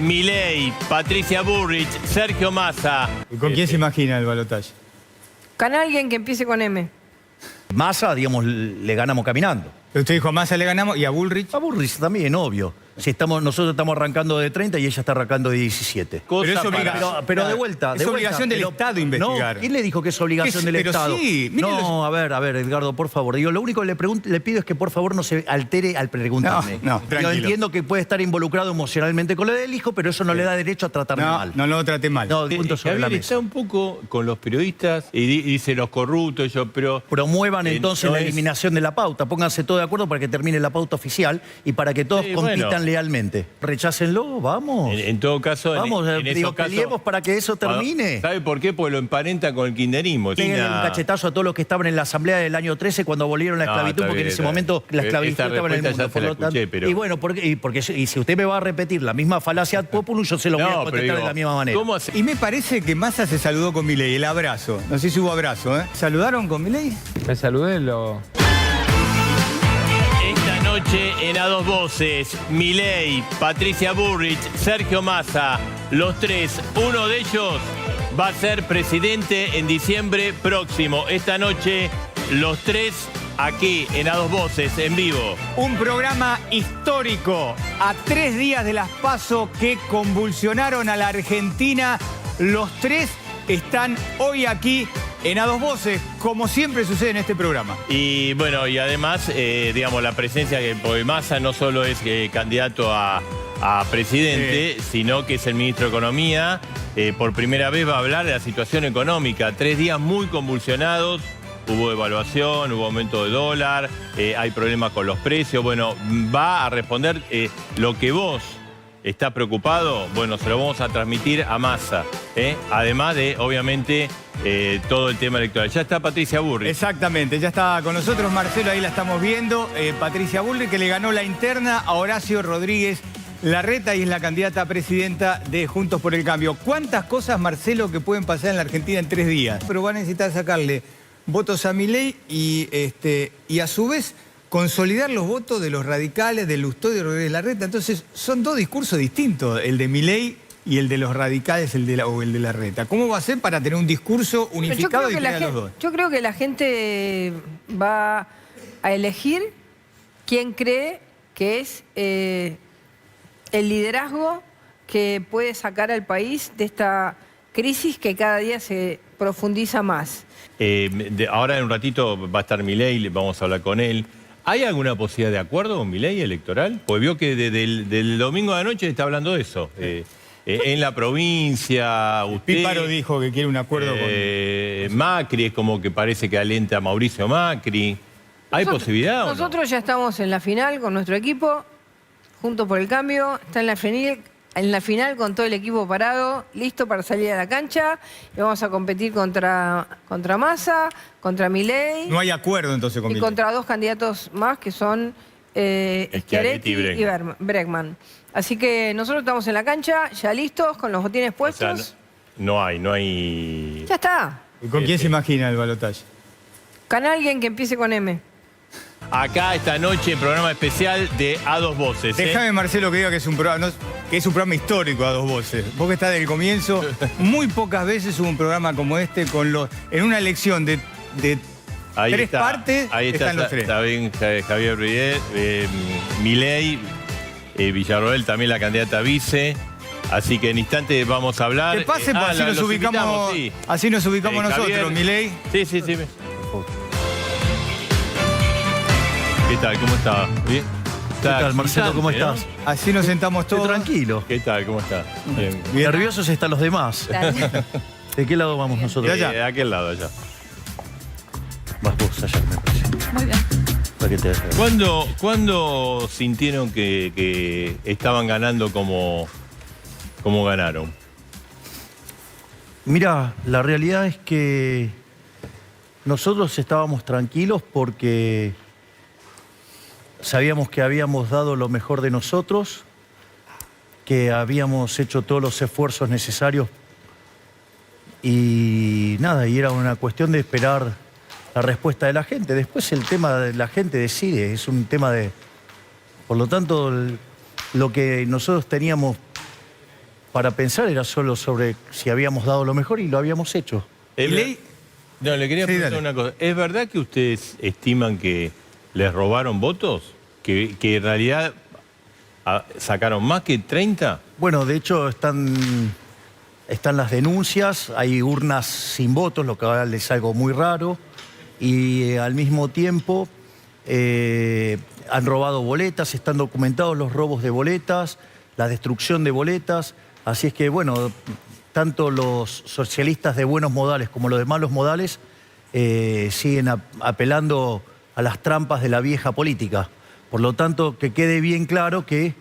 Milei, Patricia Bullrich, Sergio Massa. ¿Y con quién se imagina el balotaje? Con alguien que empiece con M. Massa, digamos, le ganamos caminando. Usted dijo a Massa le ganamos y a Bullrich. A Bullrich también, obvio. Si nosotros estamos arrancando de 30 y ella está arrancando de 17. Pero es Pero de vuelta. Es obligación del Estado investigar. No, ¿quién le dijo que es obligación del pero Estado? sí, mire no, a ver, Edgardo, por favor. Digo, lo único que le pido es que por favor no se altere al preguntarme. No, Yo tranquilo. entiendo que puede estar involucrado emocionalmente con lo del hijo, pero eso no le da derecho a tratarme mal. No lo trate mal. No, punto sobre la Javier mesa. está un poco con los periodistas y dice los corruptos, pero... Promuevan entonces no la es- eliminación de la pauta. Pónganse todos de acuerdo para que termine la pauta oficial y para que todos Sí, compitan bueno. lealmente. Rechácenlo, vamos. En todo caso... Vamos, en digo, esos casos- peleemos para que eso termine. ¿Sabe por qué? Porque lo emparenta con el kirchnerismo. Péguenle un cachetazo a todos los que estaban en la asamblea del año 13 cuando abolieron la No, esclavitud, está porque bien, en ese está momento bien. la esclavitud Esta estaba en el respuesta mundo. ya se la escuché, pero- Y bueno, y si usted me va a repetir la misma falacia ad populum, yo se lo voy a No, contestar pero de la misma manera. ¿Cómo hace? Y me parece que Massa se saludó con Milei, el abrazo. No sé si hubo abrazo, ¿eh? ¿Saludaron con Milei? Me saludé, lo... Esta noche en A Dos Voces, Milei, Patricia Bullrich, Sergio Massa, los tres, uno de ellos va a ser presidente en diciembre próximo. Esta noche, los tres aquí en A Dos Voces, en vivo. Un programa histórico a 3 días de las PASO que convulsionaron a la Argentina. Los tres están hoy aquí en A Dos Voces, como siempre sucede en este programa. Y bueno, y además, digamos, la presencia que porque Massa no solo es candidato a presidente, sino que es el ministro de Economía. Por primera vez va a hablar de la situación económica. 3 días muy convulsionados. Hubo devaluación, hubo aumento de dólar, hay problemas con los precios. Bueno, va a responder lo que vos está preocupado. Bueno, se lo vamos a transmitir a Massa. Además de, obviamente, todo el tema electoral. Ya está Patricia Bullrich. Exactamente, ya está con nosotros Marcelo, ahí la estamos viendo. Patricia Bullrich, que le ganó la interna a Horacio Rodríguez Larreta y es la candidata a presidenta de Juntos por el Cambio. ¿Cuántas cosas, Marcelo, que pueden pasar en la Argentina en 3 días? Pero van a necesitar sacarle votos a Milei y a su vez consolidar los votos de los radicales, de Lustó y de Rodríguez Larreta. Entonces, son 2 discursos distintos, el de Milei y el de los radicales, o el de Larreta. ¿Cómo va a ser para tener un discurso unificado y tener a los dos? Yo creo que la gente va a elegir quién cree que es el liderazgo que puede sacar al país de esta crisis que cada día se profundiza más. Ahora en un ratito va a estar Milei, vamos a hablar con él. ¿Hay alguna posibilidad de acuerdo con Milei electoral? Pues vio que del domingo de anoche está hablando de eso. En la provincia, usted... Píparo dijo que quiere un acuerdo con... Macri es como que parece que alenta a Mauricio Macri. ¿Hay posibilidad o no? Nosotros ya estamos en la final con nuestro equipo, Juntos por el Cambio, está en la final con todo el equipo parado, listo para salir a la cancha, y vamos a competir contra Massa, contra Milei. No hay acuerdo entonces con Y Milei. contra 2 candidatos más que son Schiaretti y Bregman. Así que nosotros estamos en la cancha, ya listos, con los botines O sea, puestos. no hay... Ya está. ¿Y con quién se imagina el balotaje? Con alguien que empiece con M. Acá esta noche, programa especial de A Dos Voces. Déjame, Marcelo, que diga que es un programa histórico a 2 voces. Vos que estás del comienzo, muy pocas veces hubo un programa como este en una elección de Ahí 3 está, partes, ahí están los 3. Está bien Javier Ruiz, Milei, Villarroel también la candidata a vice. Así que en instantes vamos a hablar. Que pase, pues, así nos los ubicamos, invitamos, sí. así nos ubicamos nosotros, Javier. Milei. Sí. ¿Qué tal? ¿Cómo está? ¿Bien? ¿Qué tal, Marcelo? ¿Cómo Excitante, estás? Así nos sentamos Estoy todos. tranquilo. ¿Qué tal? ¿Cómo está? Bien. Bien. Nerviosos están los demás. ¿De qué lado vamos nosotros? De allá. De aquel lado allá. Vas vos allá, me parece. Muy bien. Para que te... ¿Cuándo sintieron que estaban ganando como ganaron? Mira, la realidad es que nosotros estábamos tranquilos porque sabíamos que habíamos dado lo mejor de nosotros, que habíamos hecho todos los esfuerzos necesarios y nada, y era una cuestión de esperar la respuesta de la gente. Después el tema de la gente decide, es un tema de... Por lo tanto, lo que nosotros teníamos para pensar era solo sobre si habíamos dado lo mejor y lo habíamos hecho. No, le quería preguntar una cosa. ¿Es verdad que ustedes estiman que les robaron votos? ¿Que en realidad sacaron más que 30? Bueno, de hecho están las denuncias, hay urnas sin votos, lo que es algo muy raro, y al mismo tiempo han robado boletas, están documentados los robos de boletas, la destrucción de boletas, así es que bueno, tanto los socialistas de buenos modales como los de malos modales siguen apelando a las trampas de la vieja política. Por lo tanto, que quede bien claro que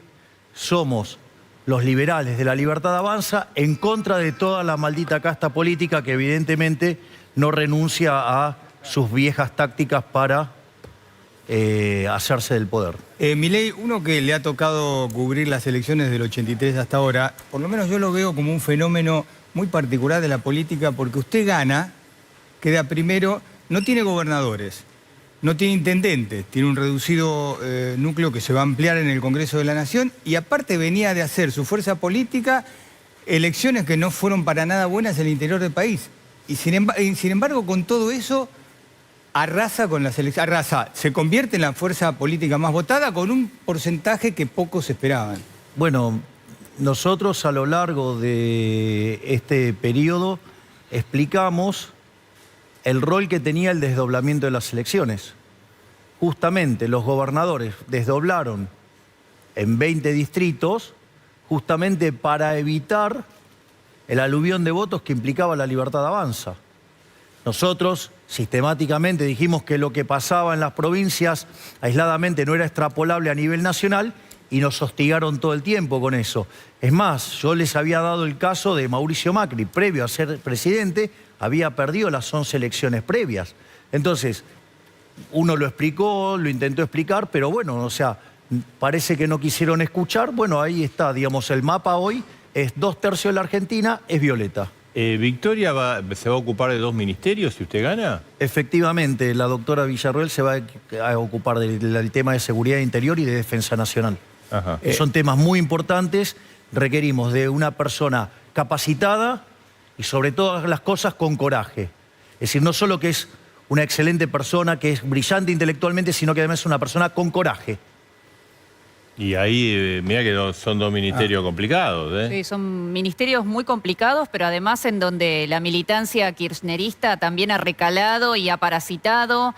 somos los liberales de La Libertad Avanza en contra de toda la maldita casta política que evidentemente no renuncia a sus viejas tácticas para hacerse del poder. Milei, uno que le ha tocado cubrir las elecciones del 83 hasta ahora, por lo menos yo lo veo como un fenómeno muy particular de la política, porque usted gana, queda primero, no tiene gobernadores, no tiene intendentes, tiene un reducido núcleo que se va a ampliar en el Congreso de la Nación, y aparte venía de hacer su fuerza política elecciones que no fueron para nada buenas en el interior del país. Y sin embargo, con todo eso, arrasa con las elecciones, se convierte en la fuerza política más votada con un porcentaje que pocos esperaban. Bueno, nosotros a lo largo de este periodo explicamos el rol que tenía el desdoblamiento de las elecciones. Justamente los gobernadores desdoblaron en 20 distritos justamente para evitar el aluvión de votos que implicaba La Libertad Avanza. Nosotros sistemáticamente dijimos que lo que pasaba en las provincias aisladamente no era extrapolable a nivel nacional y nos hostigaron todo el tiempo con eso. Es más, yo les había dado el caso de Mauricio Macri, previo a ser presidente, había perdido las 11 elecciones previas. Entonces, uno lo explicó, lo intentó explicar, pero bueno, o sea, parece que no quisieron escuchar. Bueno, ahí está, digamos, el mapa hoy es 2/3 de la Argentina, es violeta. ¿Victoria se va a ocupar de 2 ministerios si usted gana? Efectivamente, la doctora Villarroel se va a ocupar del tema de seguridad interior y de defensa nacional. Ajá. Son temas muy importantes, requerimos de una persona capacitada y sobre todas las cosas con coraje. Es decir, no solo que es una excelente persona, que es brillante intelectualmente, sino que además es una persona con coraje. Y ahí, mira que son 2 ministerios complicados, ¿eh? Sí, son ministerios muy complicados, pero además en donde la militancia kirchnerista también ha recalado y ha parasitado,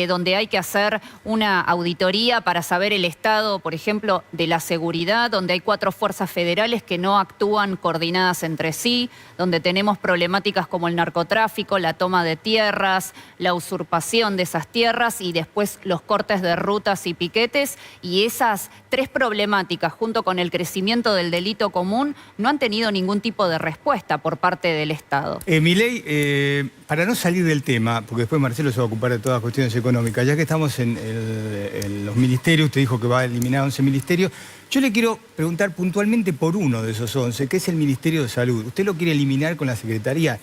donde hay que hacer una auditoría para saber el estado, por ejemplo, de la seguridad, donde hay 4 fuerzas federales que no actúan coordinadas entre sí, donde tenemos problemáticas como el narcotráfico, la toma de tierras, la usurpación de esas tierras y después los cortes de rutas y piquetes, y esas 3 problemáticas, junto con el crecimiento del delito común, no han tenido ningún tipo de respuesta por parte del Estado. Milei, para no salir del tema, porque después Marcelo se va a ocupar de todas las cuestiones económicas, ya que estamos en los ministerios, usted dijo que va a eliminar 11 ministerios, yo le quiero preguntar puntualmente por uno de esos 11, que es el Ministerio de Salud. Usted lo quiere eliminar con la Secretaría.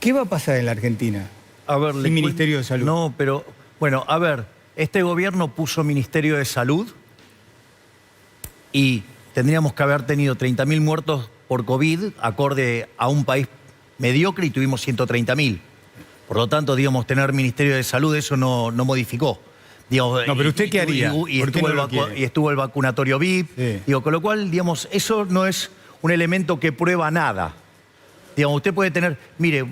¿Qué va a pasar en la Argentina? A ver, sin Ministerio de Salud. No, pero, bueno, a ver, este gobierno puso Ministerio de Salud y tendríamos que haber tenido 30.000 muertos por COVID, acorde a un país mediocre, y tuvimos 130.000. Por lo tanto, digamos, tener Ministerio de Salud, eso no modificó. Digamos, no, pero ¿usted qué haría? Y estuvo el vacunatorio VIP. Sí. Digo, con lo cual, digamos, eso no es un elemento que prueba nada. Digamos, usted puede tener, mire,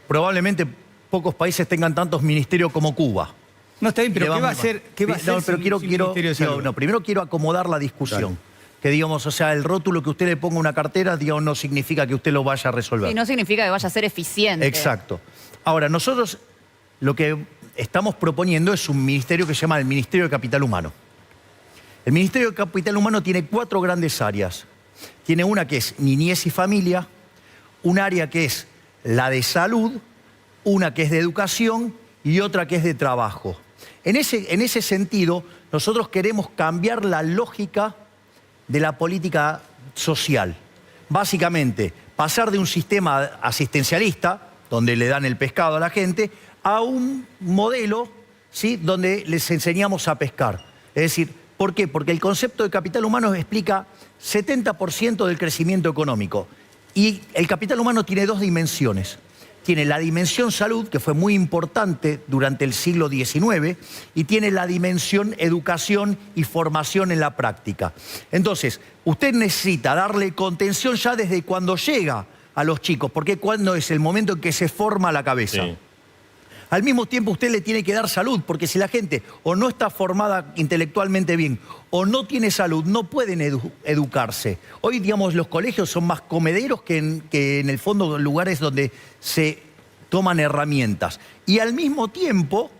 probablemente pocos países tengan tantos ministerios como Cuba. No, está bien, pero ¿qué va a hacer? No, pero primero quiero acomodar la discusión. Dale. Que digamos, o sea, el rótulo que usted le ponga a una cartera, digamos, no significa que usted lo vaya a resolver. Y no significa que vaya a ser eficiente. Exacto. Ahora, nosotros lo que estamos proponiendo es un ministerio que se llama el Ministerio de Capital Humano. El Ministerio de Capital Humano tiene 4 grandes áreas. Tiene una que es niñez y familia, un área que es la de salud, una que es de educación y otra que es de trabajo. En ese sentido, nosotros queremos cambiar la lógica de la política social. Básicamente, pasar de un sistema asistencialista, donde le dan el pescado a la gente, a un modelo, ¿sí?, donde les enseñamos a pescar. Es decir, ¿Por qué? Porque el concepto de capital humano explica 70% del crecimiento económico. Y el capital humano tiene dos dimensiones. Tiene la dimensión salud, que fue muy importante durante el siglo XIX, y tiene la dimensión educación y formación en la práctica. Entonces, usted necesita darle contención ya desde cuando llega a los chicos, porque cuando es el momento en que se forma la cabeza. Sí. Al mismo tiempo usted le tiene que dar salud, porque si la gente o no está formada intelectualmente bien o no tiene salud, no pueden educarse. Hoy, digamos, los colegios son más comederos que en el fondo lugares donde se toman herramientas. Y al mismo tiempo,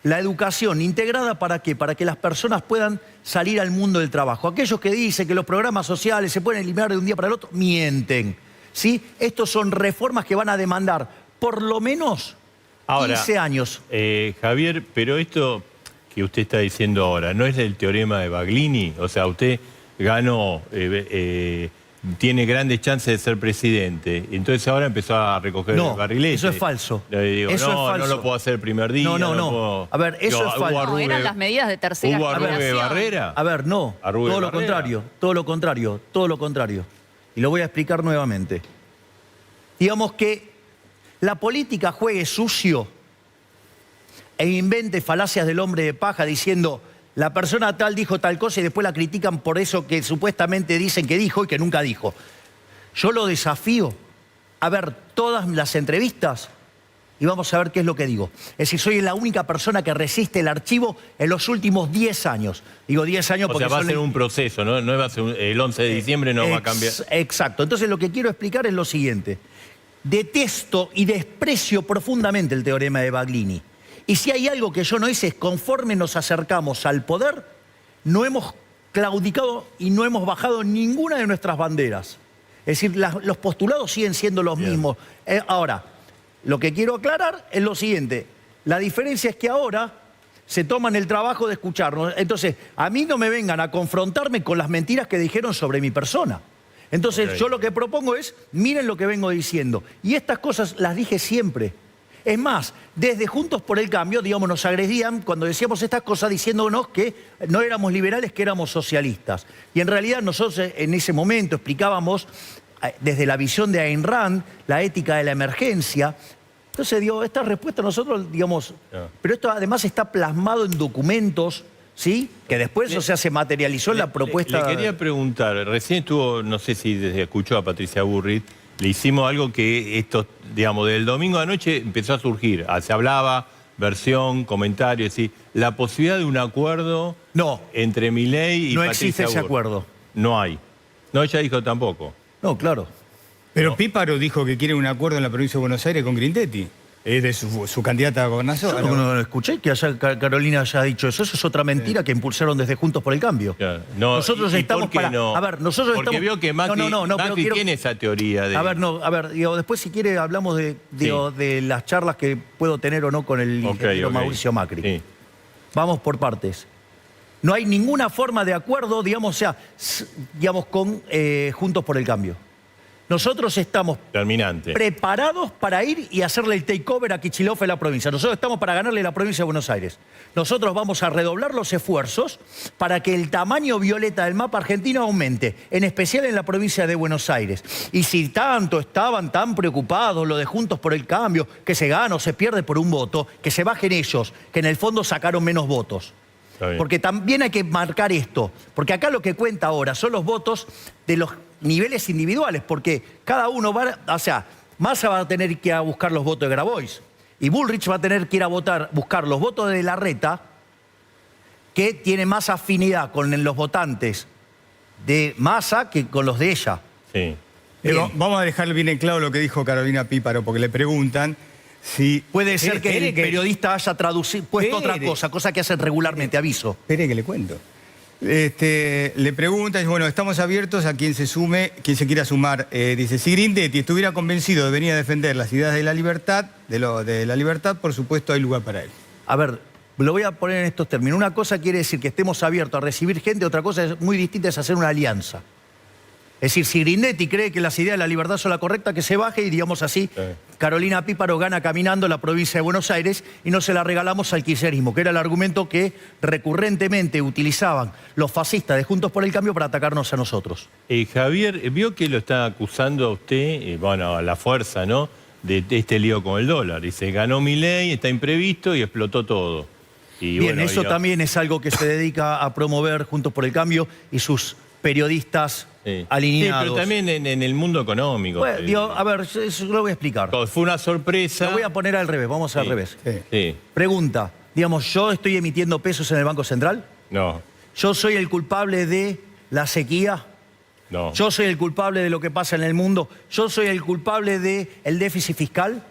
la educación integrada, ¿para qué? Para que las personas puedan salir al mundo del trabajo. Aquellos que dicen que los programas sociales se pueden eliminar de un día para el otro, mienten, ¿sí? Estos son reformas que van a demandar por lo menos 15 años. Javier, pero esto que usted está diciendo ahora, ¿no es el teorema de Baglini? O sea, usted ganó, tiene grandes chances de ser presidente, entonces ahora empezó a recoger el barrilete. Eso es falso. Digo, Eso es falso. No lo puedo hacer el primer día. No. Puedo... A ver, eso es falso. No, eran las medidas de tercera ¿Hubo generación. arrugue Barrera? A ver, no. ¿Arrugue Todo lo Barrera? contrario, todo lo contrario, todo lo contrario. Y lo voy a explicar nuevamente. Digamos que la política juegue sucio e invente falacias del hombre de paja diciendo la persona tal dijo tal cosa y después la critican por eso que supuestamente dicen que dijo y que nunca dijo. Yo lo desafío a ver todas las entrevistas y vamos a ver qué es lo que digo. Es decir, soy la única persona que resiste el archivo en los últimos 10 años. Digo 10 años porque... O sea, va a ser un proceso, ¿no? No va a ser el 11 de diciembre, no va a cambiar. Exacto. Entonces lo que quiero explicar es lo siguiente. Detesto y desprecio profundamente el teorema de Baglini. Y si hay algo que yo no hice es conforme nos acercamos al poder, no hemos claudicado y no hemos bajado ninguna de nuestras banderas. Es decir, los postulados siguen siendo los mismos. Ahora, lo que quiero aclarar es lo siguiente. La diferencia es que ahora se toman el trabajo de escucharnos. Entonces, a mí no me vengan a confrontarme con las mentiras que dijeron sobre mi persona. Entonces, yo lo que propongo es, miren lo que vengo diciendo. Y estas cosas las dije siempre. Es más, desde Juntos por el Cambio, digamos, nos agredían cuando decíamos estas cosas diciéndonos que no éramos liberales, que éramos socialistas. Y en realidad nosotros en ese momento explicábamos desde la visión de Ayn Rand, la ética de la emergencia. Entonces, digo, esta respuesta nosotros, digamos, pero esto además está plasmado en documentos, ¿sí? Que después, o sea, se materializó en la propuesta... Le quería preguntar, recién estuvo, no sé si desde escuchó a Patricia Bullrich, le hicimos algo que esto, digamos, del domingo a noche empezó a surgir. Se hablaba, versión, comentario, es decir, la posibilidad de un acuerdo entre Milei y no Patricia existe ese Bullrich. acuerdo. No hay. No, ella dijo tampoco. No, claro. Pero Píparo dijo que quiere un acuerdo en la provincia de Buenos Aires con Grindetti. Es de su candidata a gobernador. Yo no escuché que Carolina haya dicho eso. Eso es otra mentira que impulsaron desde Juntos por el Cambio. Claro. No, nosotros estamos ¿por qué para... no? A ver, nosotros porque estamos... vio que Macri tiene esa teoría de... A ver, digo, después si quiere hablamos de las charlas que puedo tener o no con el ingeniero Mauricio Macri. Sí. Vamos por partes. No hay ninguna forma de acuerdo, digamos, o sea, digamos, con Juntos por el Cambio. Nosotros estamos preparados para ir y hacerle el takeover a Kicillof en la provincia. Nosotros estamos para ganarle la provincia de Buenos Aires. Nosotros vamos a redoblar los esfuerzos para que el tamaño violeta del mapa argentino aumente, en especial en la provincia de Buenos Aires. Y si tanto estaban tan preocupados lo de Juntos por el Cambio, que se gana o se pierde por un voto, que se bajen ellos, que en el fondo sacaron menos votos. Porque también hay que marcar esto, porque acá lo que cuenta ahora son los votos de los niveles individuales, porque cada uno va, o sea, Massa va a tener que ir a buscar los votos de Grabois y Bullrich va a tener que ir a buscar los votos de Larreta, que tiene más afinidad con los votantes de Massa que con los de ella. Sí. Vamos a dejar bien en claro lo que dijo Carolina Píparo, porque le preguntan si... Puede ser que el periodista haya puesto otra cosa que hacen regularmente, aviso. Espere que le cuento. Le preguntan, bueno, estamos abiertos a quien se sume, quien se quiera sumar. Dice, si Grindetti estuviera convencido de venir a defender las ideas de la libertad, por supuesto hay lugar para él. A ver, lo voy a poner en estos términos. Una cosa quiere decir que estemos abiertos a recibir gente, otra cosa es muy distinta es hacer una alianza. decir, si Grindetti cree que las ideas de la libertad son la correcta, que se baje y, digamos así, Carolina Píparo gana caminando la provincia de Buenos Aires y no se la regalamos al kirchnerismo, que era el argumento que recurrentemente utilizaban los fascistas de Juntos por el Cambio para atacarnos a nosotros. Javier, vio que lo está acusando a usted, bueno, a la fuerza, ¿no?, de este lío con el dólar. Dice, ganó Milei, está imprevisto y explotó todo. Y bien, bueno, eso también es algo que se dedica a promover Juntos por el Cambio y sus periodistas alineados. Sí, pero también en el mundo económico. Bueno, digo, a ver, eso lo voy a explicar. Fue una sorpresa. Lo voy a poner al revés, vamos al revés. Sí. Pregunta, digamos, ¿yo estoy emitiendo pesos en el Banco Central? No, ¿Yo soy el culpable de la sequía? no. ¿Yo soy el culpable de lo que pasa en el mundo? ¿Yo soy el culpable del déficit fiscal?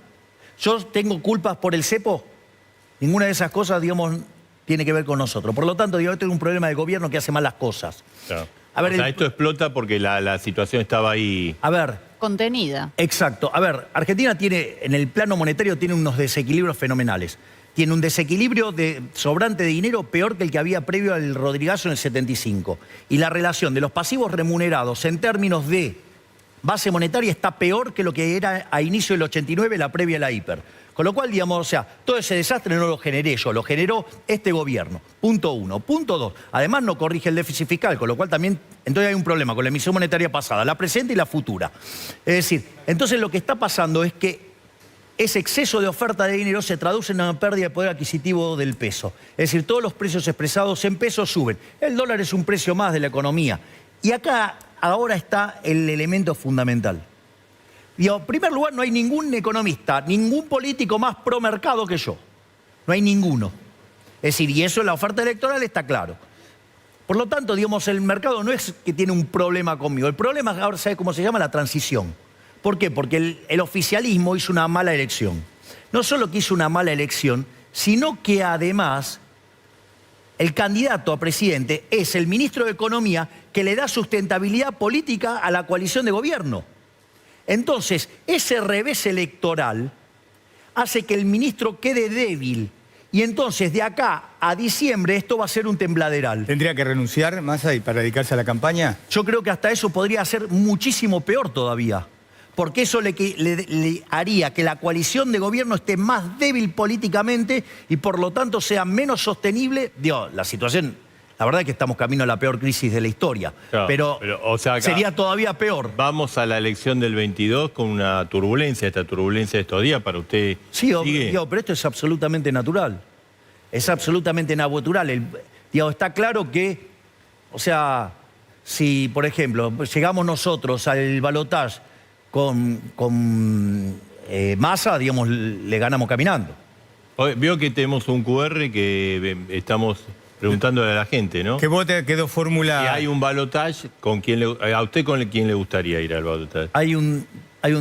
¿Yo tengo culpas por el cepo? Ninguna de esas cosas, digamos, tiene que ver con nosotros. Por lo tanto, yo tengo un problema de gobierno que hace mal las cosas. Claro. A ver, o sea, esto explota porque la situación estaba ahí. A ver, Contenida. exacto. A ver, Argentina tiene, en el plano monetario, tiene unos desequilibrios fenomenales. Tiene un desequilibrio sobrante de dinero peor que el que había previo al Rodrigazo en el 75. Y la relación de los pasivos remunerados en términos de base monetaria está peor que lo que era a inicio del 89, la previa a la hiper. Con lo cual, digamos, o sea, todo ese desastre no lo generé yo, lo generó este gobierno. Punto 1. Punto 2. Además no corrige el déficit fiscal, con lo cual también, entonces hay un problema con la emisión monetaria pasada, la presente y la futura. Es decir, entonces lo que está pasando es que ese exceso de oferta de dinero se traduce en una pérdida de poder adquisitivo del peso. Es decir, todos los precios expresados en pesos suben. El dólar es un precio más de la economía. Y acá ahora está el elemento fundamental. Digo, en primer lugar, no hay ningún economista, ningún político más pro mercado que yo. No hay ninguno. Es decir, y eso en la oferta electoral está claro. Por lo tanto, digamos, el mercado no es que tiene un problema conmigo. El problema ahora, ¿sabe cómo se llama? La transición. ¿Por qué? Porque el oficialismo hizo una mala elección. No solo que hizo una mala elección, sino que además el candidato a presidente es el ministro de Economía que le da sustentabilidad política a la coalición de gobierno. Entonces, ese revés electoral hace que el ministro quede débil. Y entonces, de acá a diciembre, esto va a ser un tembladeral. ¿Tendría que renunciar Massa para dedicarse a la campaña? Yo creo que hasta eso podría ser muchísimo peor todavía. Porque eso le haría que la coalición de gobierno esté más débil políticamente y por lo tanto sea menos sostenible. Digo, la situación, la verdad es que estamos camino a la peor crisis de la historia. Claro, pero o sea, sería todavía peor. Vamos a la elección del 22 con una turbulencia, esta turbulencia de estos días para usted. Sí, digo, pero esto es absolutamente natural. Es absolutamente natural. Está claro que, o sea, si, por ejemplo, llegamos nosotros al balotaje con Massa, digamos, le ganamos caminando. Veo que tenemos un QR que estamos preguntándole a la gente, ¿no? Que vote, quedó fórmula. Si hay un balotaje, ¿a usted con quién le gustaría ir al balotaje? Hay un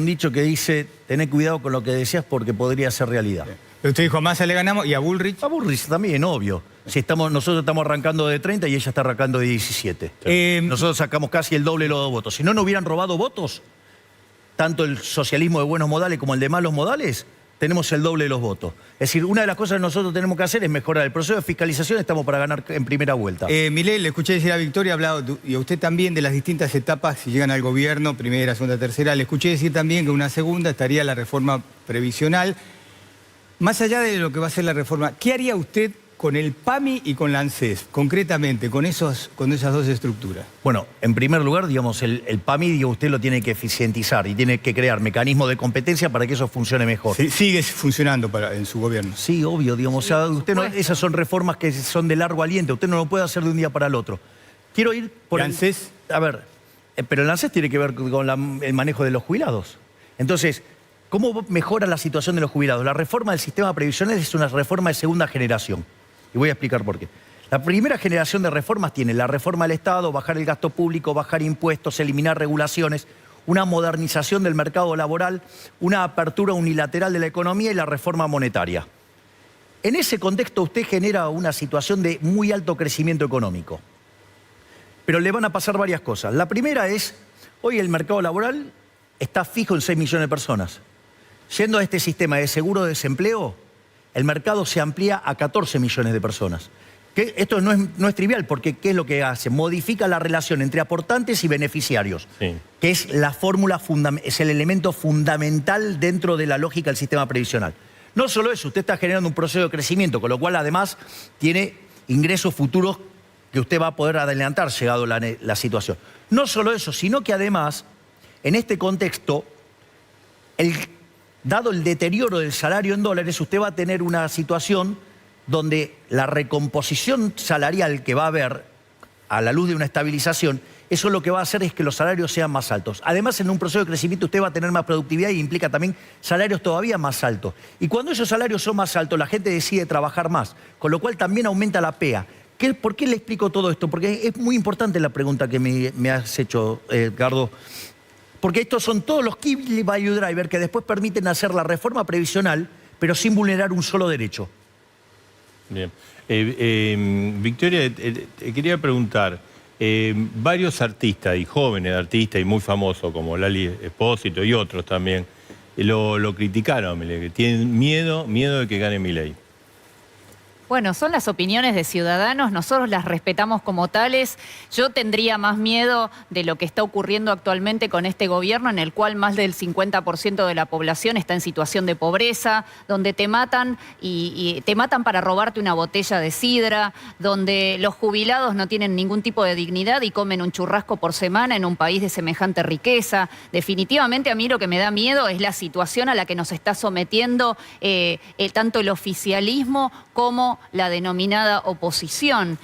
dicho que dice, tené cuidado con lo que decías porque podría ser realidad. Usted dijo, a Massa le ganamos y a Bullrich. A Bullrich también, obvio. Si nosotros estamos arrancando de 30 y ella está arrancando de 17. Nosotros sacamos casi el doble de los votos. Si no nos hubieran robado votos, tanto el socialismo de buenos modales como el de malos modales, tenemos el doble de los votos. Es decir, una de las cosas que nosotros tenemos que hacer es mejorar el proceso de fiscalización, estamos para ganar en primera vuelta. Milei, le escuché decir a Victoria, hablado, y a usted también, de las distintas etapas si llegan al gobierno, primera, segunda, tercera. Le escuché decir también que una segunda estaría la reforma previsional. Más allá de lo que va a ser la reforma, ¿qué haría usted con el PAMI y con la ANSES, concretamente, con esas dos estructuras? Bueno, en primer lugar, digamos, el PAMI, usted lo tiene que eficientizar y tiene que crear mecanismos de competencia para que eso funcione mejor. Sí, sigue funcionando en su gobierno. Sí, obvio, digamos, sí, o sea, esas son reformas que son de largo aliento, usted no lo puede hacer de un día para el otro. Quiero ir por ¿El ANSES? A ver, pero el ANSES tiene que ver con el manejo de los jubilados. Entonces, ¿cómo mejora la situación de los jubilados? La reforma del sistema previsional es una reforma de segunda generación. Y voy a explicar por qué. La primera generación de reformas tiene la reforma del Estado, bajar el gasto público, bajar impuestos, eliminar regulaciones, una modernización del mercado laboral, una apertura unilateral de la economía y la reforma monetaria. En ese contexto usted genera una situación de muy alto crecimiento económico. Pero le van a pasar varias cosas. La primera es, hoy el mercado laboral está fijo en 6 millones de personas. Yendo a este sistema de seguro de desempleo, el mercado se amplía a 14 millones de personas. que esto no es trivial, porque ¿qué es lo que hace? Modifica la relación entre aportantes y beneficiarios, Sí. que es la fórmula, es el elemento fundamental dentro de la lógica del sistema previsional. No solo eso, usted está generando un proceso de crecimiento, con lo cual además tiene ingresos futuros que usted va a poder adelantar llegado la situación. No solo eso, sino que además, en este contexto, dado el deterioro del salario en dólares, usted va a tener una situación donde la recomposición salarial que va a haber a la luz de una estabilización, eso lo que va a hacer es que los salarios sean más altos. Además, en un proceso de crecimiento usted va a tener más productividad y implica también salarios todavía más altos. Y cuando esos salarios son más altos, la gente decide trabajar más, con lo cual también aumenta la PEA. ¿Por qué le explico todo esto? Porque es muy importante la pregunta que me has hecho, Edgardo. Porque estos son todos los key value drivers que después permiten hacer la reforma previsional, pero sin vulnerar un solo derecho. Bien. Victoria, te quería preguntar, varios artistas y jóvenes artistas y muy famosos como Lali Espósito y otros también, lo criticaron a Milei, que tienen miedo de que gane Milei. Bueno, son las opiniones de ciudadanos, nosotros las respetamos como tales. Yo tendría más miedo de lo que está ocurriendo actualmente con este gobierno, en el cual más del 50% de la población está en situación de pobreza, donde te matan y te matan para robarte una botella de sidra, donde los jubilados no tienen ningún tipo de dignidad y comen un churrasco por semana en un país de semejante riqueza. Definitivamente a mí lo que me da miedo es la situación a la que nos está sometiendo tanto el oficialismo como la denominada oposición.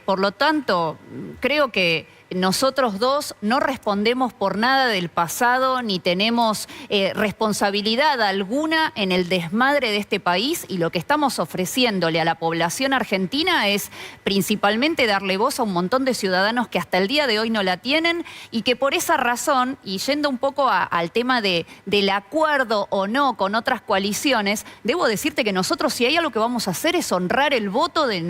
Por lo tanto, creo que nosotros dos no respondemos por nada del pasado ni tenemos responsabilidad alguna en el desmadre de este país, y lo que estamos ofreciéndole a la población argentina es principalmente darle voz a un montón de ciudadanos que hasta el día de hoy no la tienen, y que por esa razón, y yendo un poco al tema del acuerdo o no con otras coaliciones, debo decirte que nosotros, si hay algo que vamos a hacer, es honrar el voto de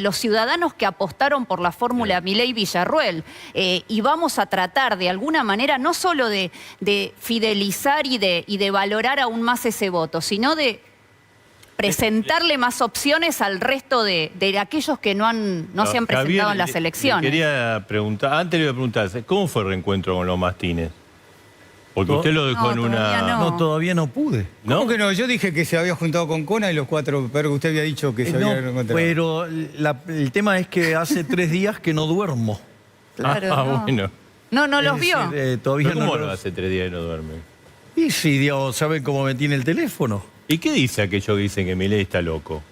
los ciudadanos que apostaron por la fórmula Milei-Villarruel. Y vamos a tratar de alguna manera no solo de fidelizar y de valorar aún más ese voto, sino de presentarle más opciones al resto de aquellos que no se han presentado Javier, en las elecciones. Quería preguntar, antes le iba a preguntar, ¿cómo fue el reencuentro con los Martínez? Porque usted lo dejó en todavía una... no. No, todavía no pude. ¿No? ¿Cómo que no? Yo dije que se había juntado con Cona y los cuatro perros que usted había dicho que se No, habían encontrado. pero el tema es que hace 3 días que no duermo. Claro, no. Bueno. No los Es vio. decir, todavía ¿Pero cómo no lo hace 3 días y no duerme? Y sí, Dios, ¿saben cómo me tiene el teléfono? ¿Y qué dice aquello que dicen que Milei está loco?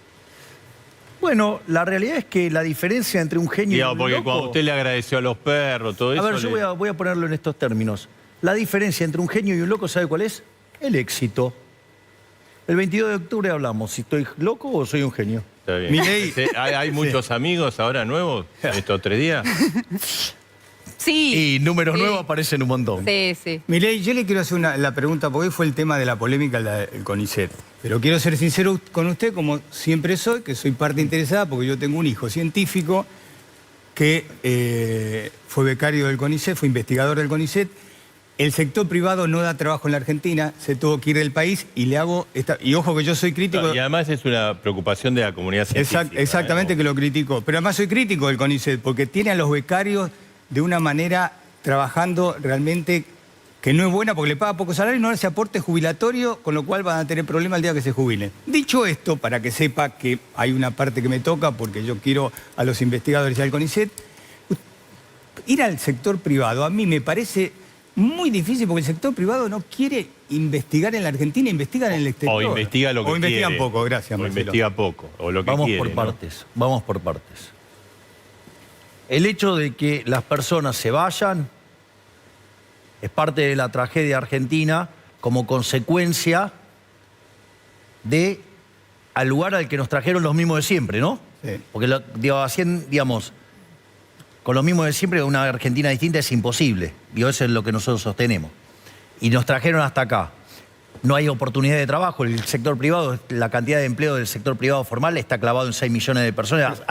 Bueno, la realidad es que la diferencia entre un genio y Digamos, un porque loco... cuando usted le agradeció a los perros, todo A eso... ver, yo le- voy a ponerlo en estos términos. La diferencia entre un genio y un loco, ¿sabe cuál es? El éxito. El 22 de octubre hablamos, si estoy loco o soy un genio. Está bien. Milei- ¿Hay muchos amigos ahora nuevos estos 3 días? Sí. Y números sí. nuevos aparecen un montón. Sí, sí. Milei, yo le quiero hacer la pregunta, porque hoy fue el tema de la polémica del CONICET. Pero quiero ser sincero con usted, como siempre soy, que soy parte interesada, porque yo tengo un hijo científico que fue becario del CONICET, fue investigador del CONICET. El sector privado no da trabajo en la Argentina, se tuvo que ir del país y le hago... Y ojo que yo soy crítico... Y además es una preocupación de la comunidad científica. Exactamente, que lo critico. Pero además soy crítico del CONICET, porque tiene a los becarios de una manera trabajando realmente que no es buena, porque le paga poco salario y no hace aporte jubilatorio, con lo cual van a tener problemas el día que se jubilen. Dicho esto, para que sepa que hay una parte que me toca, porque yo quiero a los investigadores y al CONICET, ir al sector privado a mí me parece muy difícil, porque el sector privado no quiere investigar en la Argentina, investiga en el exterior. O investiga lo que O investigan quiere. poco, gracias, O Marcelo. investiga poco, o lo que Vamos quiere, por ¿no? partes, vamos por partes. El hecho de que las personas se vayan es parte de la tragedia argentina como consecuencia de al lugar al que nos trajeron los mismos de siempre, ¿no? Sí. Porque, digamos, con los mismos de siempre una Argentina distinta es imposible. Y eso es lo que nosotros sostenemos. Y nos trajeron hasta acá. no hay oportunidad de trabajo. El sector privado, la cantidad de empleo del sector privado formal está clavado en 6 millones de personas.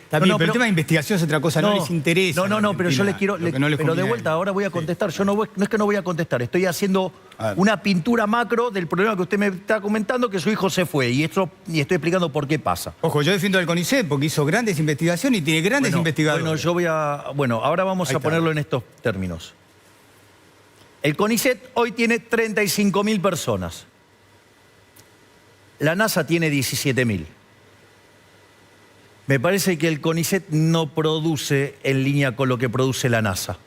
También, pero el tema de investigación es otra cosa, no les interesa. No, pero yo le quiero... pero de vuelta, ahora voy a contestar. Yo no es que no voy a contestar, estoy haciendo una pintura macro del problema que usted me está comentando, que su hijo se fue. Y estoy explicando por qué pasa. Ojo, yo defiendo al CONICET porque hizo grandes investigaciones y tiene grandes investigadores. Bueno, ahora vamos a ponerlo en estos términos. El CONICET hoy tiene 35.000 personas. La NASA tiene 17.000. Me parece que el CONICET no produce en línea con lo que produce la NASA.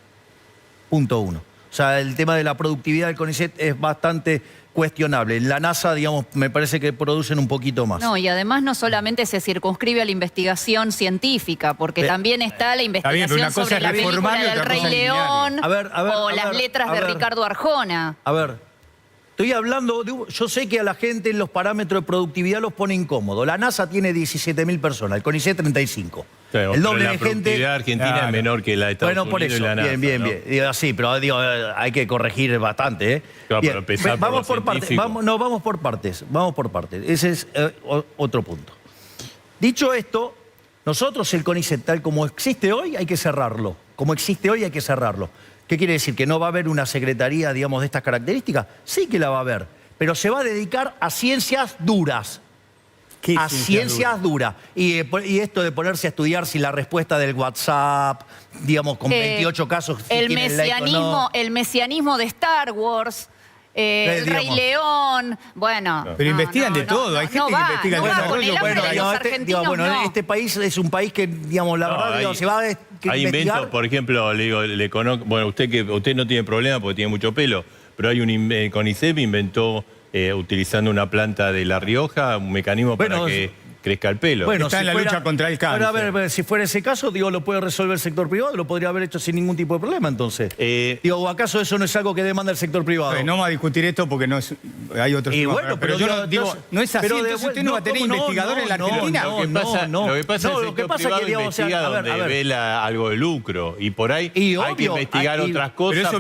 Punto uno. O sea, el tema de la productividad del CONICET es bastante cuestionable. En la NASA, digamos, me parece que producen un poquito más. No, y además no solamente se circunscribe a la investigación científica, porque también está la investigación sobre la película del Rey León o las letras de Ricardo Arjona. A ver, estoy hablando yo sé que a la gente en los parámetros de productividad los pone incómodo. La NASA tiene 17.000 personas, el CONICET 35. Claro, el doble la de gente. La productividad argentina es menor que la de Estados Unidos. Por eso, y la NASA, bien. Digo, sí, pero digo, hay que corregir bastante, ¿eh? Claro, bien. Pero vamos por partes. Vamos por partes. Ese es otro punto. Dicho esto, nosotros el CONICET, tal como existe hoy, hay que cerrarlo. Como existe hoy, hay que cerrarlo. ¿Qué quiere decir? ¿Que no va a haber una secretaría, digamos, de estas características? Sí que la va a haber, pero se va a dedicar a ciencias duras. A ciencias duras. Y esto de ponerse a estudiar si la respuesta del WhatsApp, digamos, con 28 casos... El mesianismo de Star Wars... el Rey León, bueno... Pero investigan de todo, hay gente que investiga el desarrollo. Este país es un país que, digamos, la verdad, se va a investigar... Hay inventos, por ejemplo, le conozco... Bueno, usted no tiene problema porque tiene mucho pelo, pero hay un CONICET inventó, utilizando una planta de La Rioja, un mecanismo para que crezca el pelo. Bueno, está en la lucha contra el cáncer. Pero a ver, si fuera ese caso, digo, lo puede resolver el sector privado, lo podría haber hecho sin ningún tipo de problema, entonces. Digo, ¿o acaso eso no es algo que demanda el sector privado? No vamos a discutir esto porque no es, hay otros temas. Bueno, pero yo digo, no es así, entonces usted no va a tener investigadores en la Argentina. Lo que pasa es que el sector privado investiga donde ve algo de lucro, y por ahí hay que investigar otras cosas.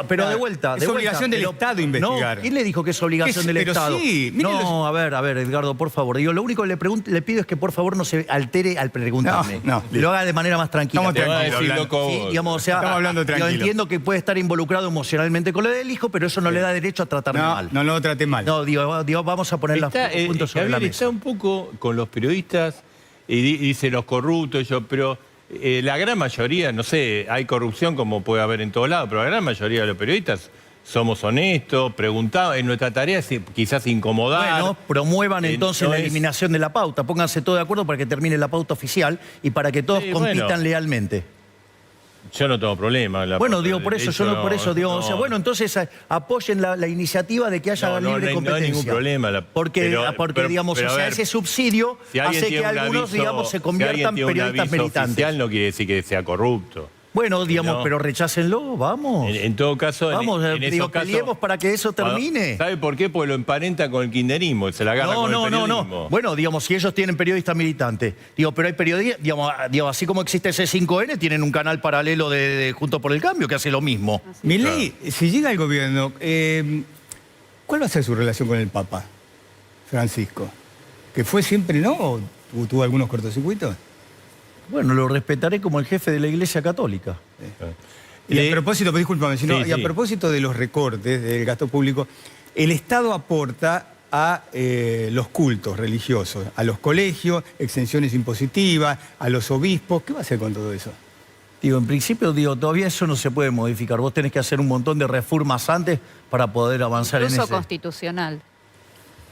Pero de vuelta. Es obligación del Estado investigar. ¿Quién le dijo que es obligación del Estado? No, a ver, Edgardo, por favor. Digo, lo único que le pido es que por favor no se altere al preguntarme. Lo haga de manera más tranquila. Estamos hablando tranquilo. Yo entiendo que puede estar involucrado emocionalmente con lo del hijo, pero eso no le da derecho a tratarme mal. No lo trate mal. No, digo, vamos a poner los puntos sobre la mesa. Está un poco con los periodistas y dice los corruptos, pero la gran mayoría, no sé, hay corrupción como puede haber en todos lados, pero la gran mayoría de los periodistas somos honestos, preguntamos, en nuestra tarea es quizás incomodar. Bueno, promuevan entonces la eliminación de la pauta, pónganse todos de acuerdo para que termine la pauta oficial y para que todos compitan lealmente. Yo no tengo problema. Bueno, digo, por eso, o sea, bueno, entonces apoyen la iniciativa de que haya libre competencia. No hay ningún problema. Porque digamos, o sea, ese subsidio hace que algunos, digamos, se conviertan en periodistas militantes. Oficial no quiere decir que sea corrupto. Bueno, digamos, pero rechácenlo, vamos. En todo caso, vamos, peleemos para que eso termine. ¿Sabe por qué? Porque lo emparenta con el kirchnerismo, se la agarra con el periodismo. No. Bueno, digamos, si ellos tienen periodistas militantes, pero hay periodistas, digamos, así como existe ese 5N, tienen un canal paralelo de Juntos por el Cambio que hace lo mismo. Milei, si llega al gobierno, ¿cuál va a ser su relación con el Papa Francisco? ¿Que fue siempre no o tuvo algunos cortocircuitos? Bueno, lo respetaré como el jefe de la Iglesia Católica. Y a propósito, discúlpame, a propósito de los recortes del gasto público, el Estado aporta a los cultos religiosos, a los colegios, exenciones impositivas, a los obispos. ¿Qué va a hacer con todo eso? Digo, en principio, todavía eso no se puede modificar. Vos tenés que hacer un montón de reformas antes para poder avanzar en eso. Incluso constitucional.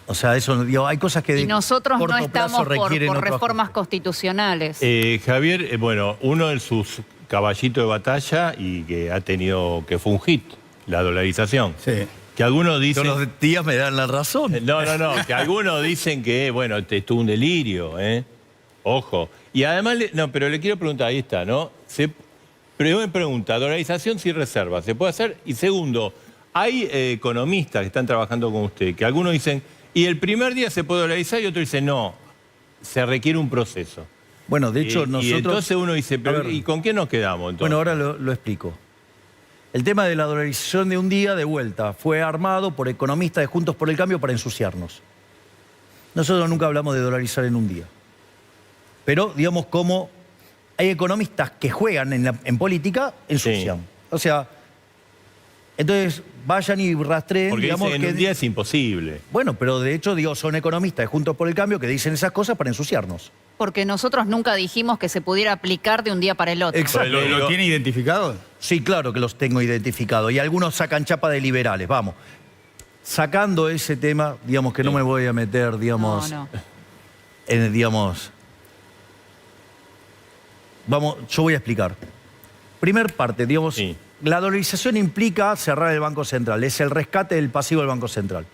O sea, eso, hay cosas que y nosotros no estamos por reformas constitucionales. Javier, bueno, uno de sus caballitos de batalla y que ha tenido, que fue un hit, la dolarización. Sí. Que algunos dicen... Todos los días me dan la razón. No, que algunos dicen que, bueno, esto es un delirio, Ojo. Y además, pero le quiero preguntar, ahí está, ¿no? Primera pregunta, dolarización sin reserva, ¿se puede hacer? Y segundo, hay economistas que están trabajando con usted, que algunos dicen... Y el primer día se puede dolarizar y otro dice, no, se requiere un proceso. Bueno, de hecho, nosotros... Y entonces uno dice, pero ¿y con qué nos quedamos entonces? Bueno, ahora lo explico. El tema de la dolarización de un día, de vuelta, fue armado por economistas de Juntos por el Cambio para ensuciarnos. Nosotros nunca hablamos de dolarizar en un día. Pero, digamos, como hay economistas que juegan en política, ensucian. Sí. O sea, entonces vayan y rastreen, Porque digamos, dicen, en un día es imposible. Bueno, pero de hecho, digo, son economistas de Juntos por el Cambio que dicen esas cosas para ensuciarnos. Porque nosotros nunca dijimos que se pudiera aplicar de un día para el otro. Exacto. ¿Lo tiene identificado? Sí, claro que los tengo identificados. Y algunos sacan chapa de liberales, vamos. Sacando ese tema, digamos que no me voy a meter, digamos, No. digamos... Vamos, yo voy a explicar. Primer parte, digamos, Sí. la dolarización implica cerrar el Banco Central. Es el rescate del pasivo del Banco Central.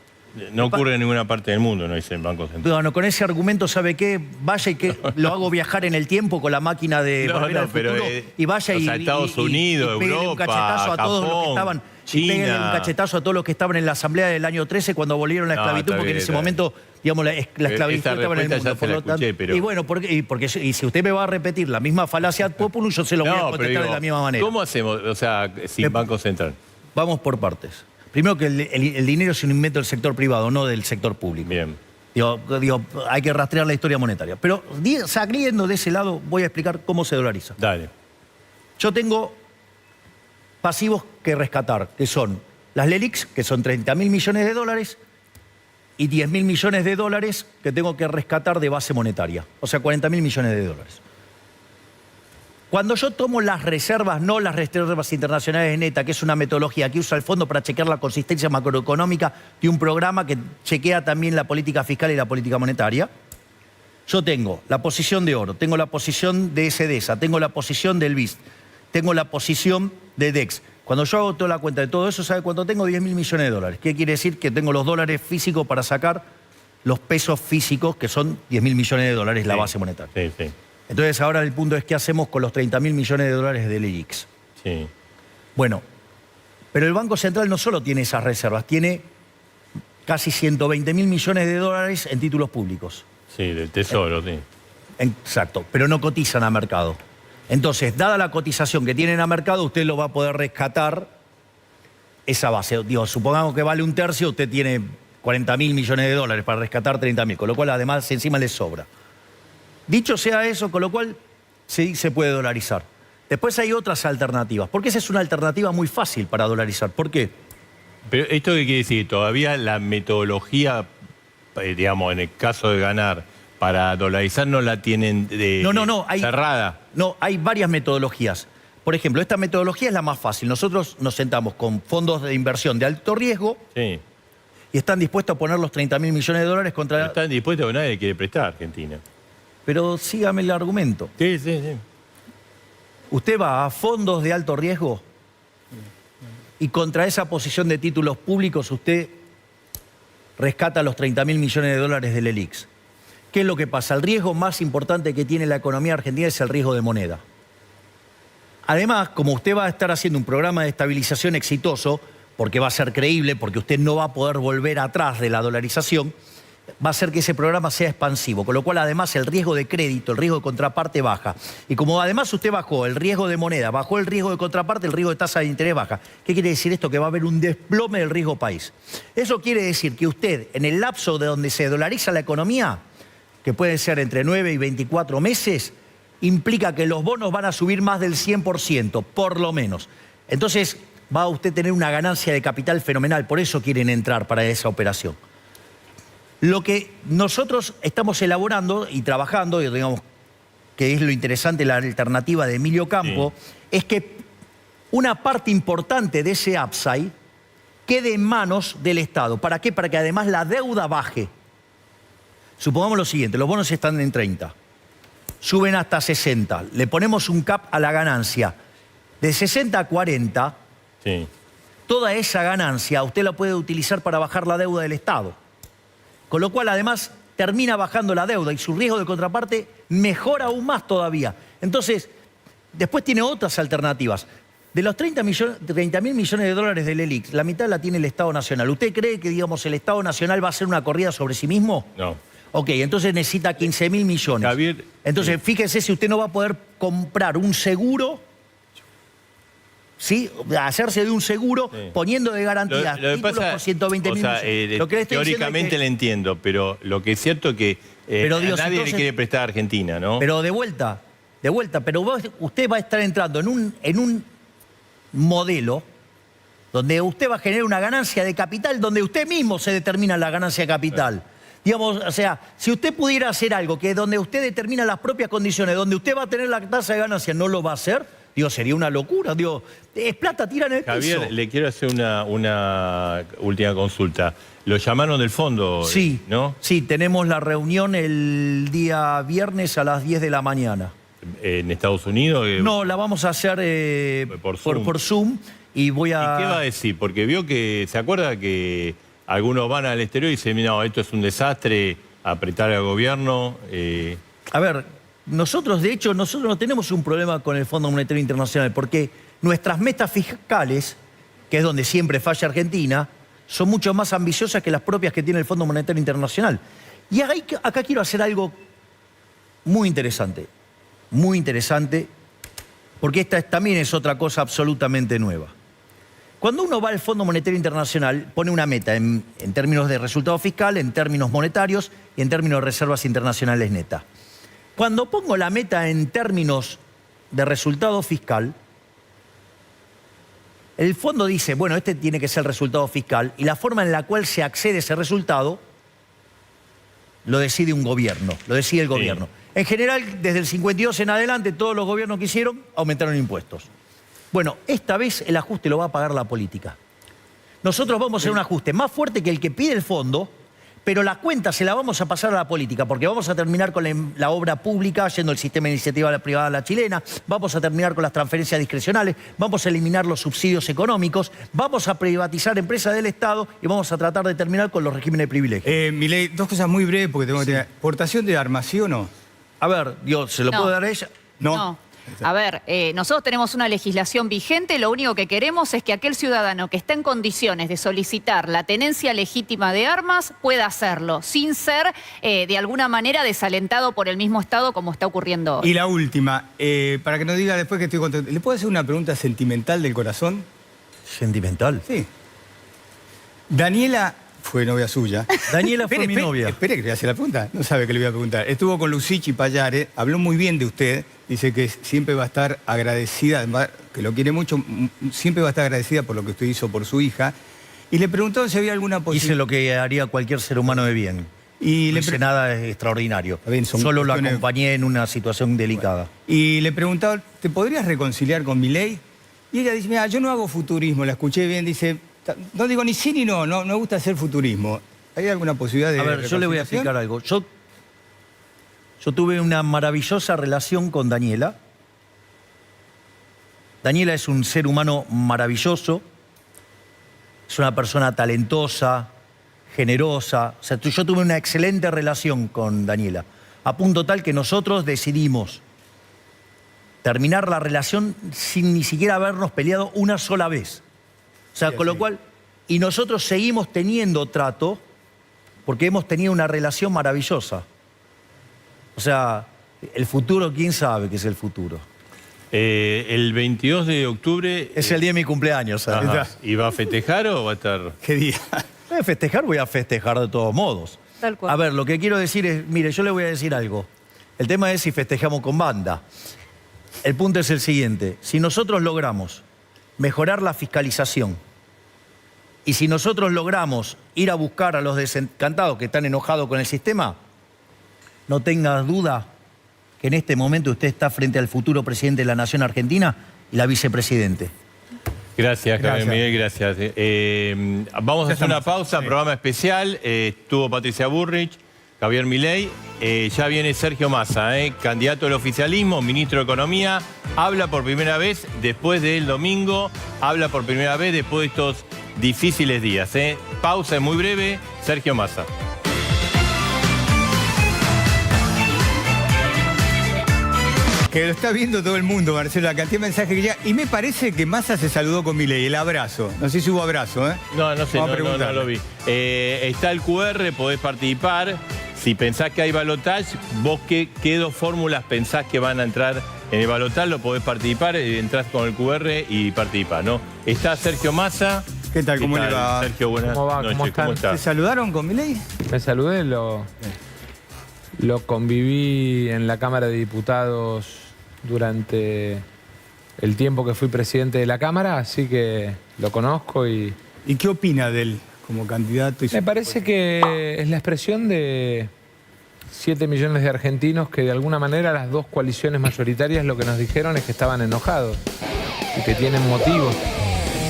No ocurre en ninguna parte del mundo, no dice el Banco Central. Bueno, con ese argumento, ¿sabe qué? Vaya y que lo hago viajar en el tiempo con la máquina de No, Volver no, al pero, Futuro y vaya o sea, y Estados Unidos, pégale Europa, un cachetazo a todos los que Japón, estaban, China. y pégale un cachetazo a todos los que estaban en la asamblea del año 13 cuando abolieron la No, esclavitud, está porque bien, en ese está momento, digamos, la esclavitud Esa estaba en el respuesta mundo. ya se por la lo tanto, escuché, pero- y bueno, y si usted me va a repetir la misma falacia ad populum, yo se lo voy a No, contestar pero de la misma manera. ¿cómo hacemos? O sea, sin Banco Central. Vamos por partes. Primero que el dinero es un invento del sector privado, no del sector público. Bien. Digo, hay que rastrear la historia monetaria. Pero saliendo de ese lado, voy a explicar cómo se dolariza. Dale. Yo tengo pasivos que rescatar, que son las LELIQs, que son 30.000 millones de dólares, y 10.000 millones de dólares que tengo que rescatar de base monetaria. O sea, 40.000 millones de dólares. Cuando yo tomo las reservas, no las reservas internacionales netas, que es una metodología que usa el fondo para chequear la consistencia macroeconómica de un programa que chequea también la política fiscal y la política monetaria, yo tengo la posición de oro, tengo la posición de SDESA, tengo la posición del BIS, tengo la posición de DEX. Cuando yo hago toda la cuenta de todo eso, ¿sabe cuánto tengo? 10.000 millones de dólares. ¿Qué quiere decir? Que tengo los dólares físicos para sacar los pesos físicos, que son 10.000 millones de dólares, la Sí. base monetaria. Sí, sí. Entonces ahora el punto es qué hacemos con los 30.000 millones de dólares de LELIQs. Sí. Bueno, pero el Banco Central no solo tiene esas reservas, tiene casi 120.000 millones de dólares en títulos públicos. Sí, del Tesoro, sí. Exacto, pero no cotizan a mercado. Entonces, dada la cotización que tienen a mercado, usted lo va a poder rescatar esa base. Digo, supongamos que vale un tercio, usted tiene 40.000 millones de dólares para rescatar 30.000, con lo cual además encima le sobra. Dicho sea eso, con lo cual sí se puede dolarizar. Después hay otras alternativas, porque esa es una alternativa muy fácil para dolarizar. ¿Por qué? Pero ¿esto qué quiere decir? Todavía la metodología, digamos, en el caso de ganar, para dolarizar no la tienen cerrada. No, hay varias metodologías. Por ejemplo, esta metodología es la más fácil. Nosotros nos sentamos con fondos de inversión de alto riesgo Sí. y están dispuestos a poner los 30.000 millones de dólares No contra... están dispuestos, nadie quiere prestar a Argentina. Pero sígame el argumento. Sí, sí, sí. Usted va a fondos de alto riesgo y contra esa posición de títulos públicos usted rescata los 30.000 millones de dólares del LELIQs. ¿Qué es lo que pasa? El riesgo más importante que tiene la economía argentina es el riesgo de moneda. Además, como usted va a estar haciendo un programa de estabilización exitoso, porque va a ser creíble, porque usted no va a poder volver atrás de la dolarización, va a hacer que ese programa sea expansivo, con lo cual además el riesgo de crédito, el riesgo de contraparte baja. Y como además usted bajó el riesgo de moneda, bajó el riesgo de contraparte, el riesgo de tasa de interés baja. ¿Qué quiere decir esto? Que va a haber un desplome del riesgo país. Eso quiere decir que usted, en el lapso de donde se dolariza la economía, que puede ser entre 9 y 24 meses, implica que los bonos van a subir más del 100%, por lo menos. Entonces va a usted tener una ganancia de capital fenomenal, por eso quieren entrar para esa operación. Lo que nosotros estamos elaborando y trabajando, y digamos que es lo interesante, la alternativa de Emilio Campo, es que una parte importante de ese upside quede en manos del Estado. ¿Para qué? Para que además la deuda baje. Supongamos lo siguiente, los bonos están en 30, suben hasta 60, le ponemos un cap a la ganancia de 60 a 40, Sí. toda esa ganancia usted la puede utilizar para bajar la deuda del Estado. Con lo cual, además, termina bajando la deuda y su riesgo de contraparte mejora aún más todavía. Entonces, después tiene otras alternativas. De los 30.000 millones de dólares del LELIQ, la mitad la tiene el Estado Nacional. ¿Usted cree que, digamos, el Estado Nacional va a hacer una corrida sobre sí mismo? No. Ok, entonces necesita 15.000 millones. Javier, Entonces, fíjese si usted no va a poder comprar un seguro ¿sí? Hacerse de un seguro, Sí. poniendo de garantía Lo que títulos pasa, por 120 mil. o sea, Lo que le estoy diciendo teóricamente es que- le entiendo, pero lo que es cierto es que Pero, Dios, a nadie entonces- le quiere prestar a Argentina, ¿no? Pero de vuelta, pero usted va a estar entrando en un modelo donde usted va a generar una ganancia de capital, donde usted mismo se determina la ganancia de capital. Digamos, o sea, si usted pudiera hacer algo que donde usted determina las propias condiciones, donde usted va a tener la tasa de ganancia, no lo va a hacer, digo, sería una locura. Digo, es plata tira en el Javier, piso. le quiero hacer una última consulta. Lo llamaron del fondo, Sí, ¿no? sí, tenemos la reunión el día viernes a las 10 de la mañana. En Estados Unidos. No, la vamos a hacer Por Zoom. por Zoom y voy ¿Y a... qué va a decir? Porque vio que, ¿se acuerda que algunos van al exterior y dicen, no, esto es un desastre, apretar al gobierno? A ver, nosotros no tenemos un problema con el Fondo Monetario Internacional porque nuestras metas fiscales, que es donde siempre falla Argentina, son mucho más ambiciosas que las propias que tiene el Fondo Monetario Internacional. Y acá quiero hacer algo muy interesante, porque esta también es otra cosa absolutamente nueva. Cuando uno va al Fondo Monetario Internacional, pone una meta en términos de resultado fiscal, en términos monetarios y en términos de reservas internacionales netas. Cuando pongo la meta en términos de resultado fiscal, el fondo dice, bueno, este tiene que ser el resultado fiscal y la forma en la cual se accede a ese resultado lo decide un gobierno, lo decide el gobierno. En general, desde el 52 en adelante, todos los gobiernos que hicieron aumentaron impuestos. Bueno, esta vez el ajuste lo va a pagar la política. Nosotros vamos a hacer un ajuste más fuerte que el que pide el fondo, pero la cuenta se la vamos a pasar a la política, porque vamos a terminar con la obra pública, yendo el sistema de iniciativa privada a la chilena, vamos a terminar con las transferencias discrecionales, vamos a eliminar los subsidios económicos, vamos a privatizar empresas del Estado y vamos a tratar de terminar con los regímenes de privilegio. Milei, dos cosas muy breves porque tengo que tener. ¿Portación de armas, sí o no? A ver, Dios, ¿se lo No. puedo dar a ella? No. A ver, nosotros tenemos una legislación vigente, lo único que queremos es que aquel ciudadano que está en condiciones de solicitar la tenencia legítima de armas pueda hacerlo, sin ser de alguna manera desalentado por el mismo Estado como está ocurriendo hoy. Y la última, para que no diga después que estoy contento, ¿le puedo hacer una pregunta sentimental del corazón? ¿Sentimental? Sí. Daniela fue novia suya. Daniela fue mi novia. Espere que le voy a hacer la pregunta. No sabe que le voy a preguntar. Estuvo con Lucichi Payare, habló muy bien de usted. Dice que siempre va a estar agradecida, que lo quiere mucho, siempre va a estar agradecida por lo que usted hizo por su hija. Y le preguntó si había alguna Hice posibilidad. lo que haría cualquier ser humano de bien. Y No le hice pre- nada extraordinario. bien, son Solo lo cuestiones- acompañé en una situación delicada. Y le preguntaba, ¿te podrías reconciliar con Milei? Y ella dice, mira, yo no hago futurismo, la escuché bien, dice, no digo ni sí ni no me gusta hacer futurismo. ¿Hay alguna posibilidad de A ver, yo le voy a explicar algo. Yo tuve una maravillosa relación con Daniela. Daniela es un ser humano maravilloso, es una persona talentosa, generosa. O sea, yo tuve una excelente relación con Daniela, a punto tal que nosotros decidimos terminar la relación sin ni siquiera habernos peleado una sola vez. O sea, Sí, con lo sí. cual, y nosotros seguimos teniendo trato porque hemos tenido una relación maravillosa. O sea, el futuro, ¿quién sabe qué es el futuro? El 22 de octubre... Es el día de mi cumpleaños. ¿sabes? Ajá. ¿Y va a festejar o va a estar...? ¿Qué día? Voy a festejar, voy a festejar de todos modos. Tal cual. A ver, lo que quiero decir es, mire, yo le voy a decir algo. El tema es si festejamos con banda. El punto es el siguiente. Si nosotros logramos mejorar la fiscalización y si nosotros logramos ir a buscar a los desencantados que están enojados con el sistema, no tengas duda que en este momento usted está frente al futuro presidente de la Nación Argentina y la vicepresidente. Gracias, Javier Gracias. Miguel, gracias. Vamos a Ya hacer una estamos. pausa, Sí. programa especial. Estuvo Patricia Bullrich, Javier Milei. Ya viene Sergio Massa, candidato del oficialismo, ministro de Economía. Habla por primera vez después del domingo. Habla por primera vez después de estos difíciles días. Pausa es muy breve. Sergio Massa. Que lo está viendo todo el mundo, Marcelo, la cantidad de mensajes que llega. Y me parece que Massa se saludó con Milei, el abrazo. No sé si hubo abrazo, ¿eh? No sé, Vamos a no preguntarle. lo vi. Está el QR, podés participar. Si pensás que hay balotaje, vos qué dos fórmulas pensás que van a entrar En el balotaje lo podés participar, entrás con el QR y participás, ¿no? Está Sergio Massa. ¿Qué tal? ¿Cómo le va? Sergio, buenas ¿Cómo va? noches. ¿Cómo están? ¿Cómo ¿Se estás? saludaron con Milei? Me saludé, lo conviví en la Cámara de Diputados durante el tiempo que fui presidente de la Cámara, así que lo conozco y ¿Y qué opina de él como candidato? me parece que es la expresión de 7 millones de argentinos que de alguna manera las dos coaliciones mayoritarias lo que nos dijeron es que estaban enojados y que tienen motivos.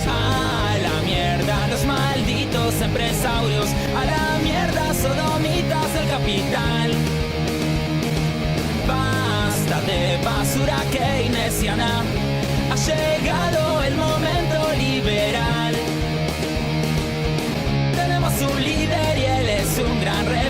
A la mierda los malditos empresarios, a la mierda sodomitas del capital. Basta de basura keynesiana, ha llegado el momento liberal.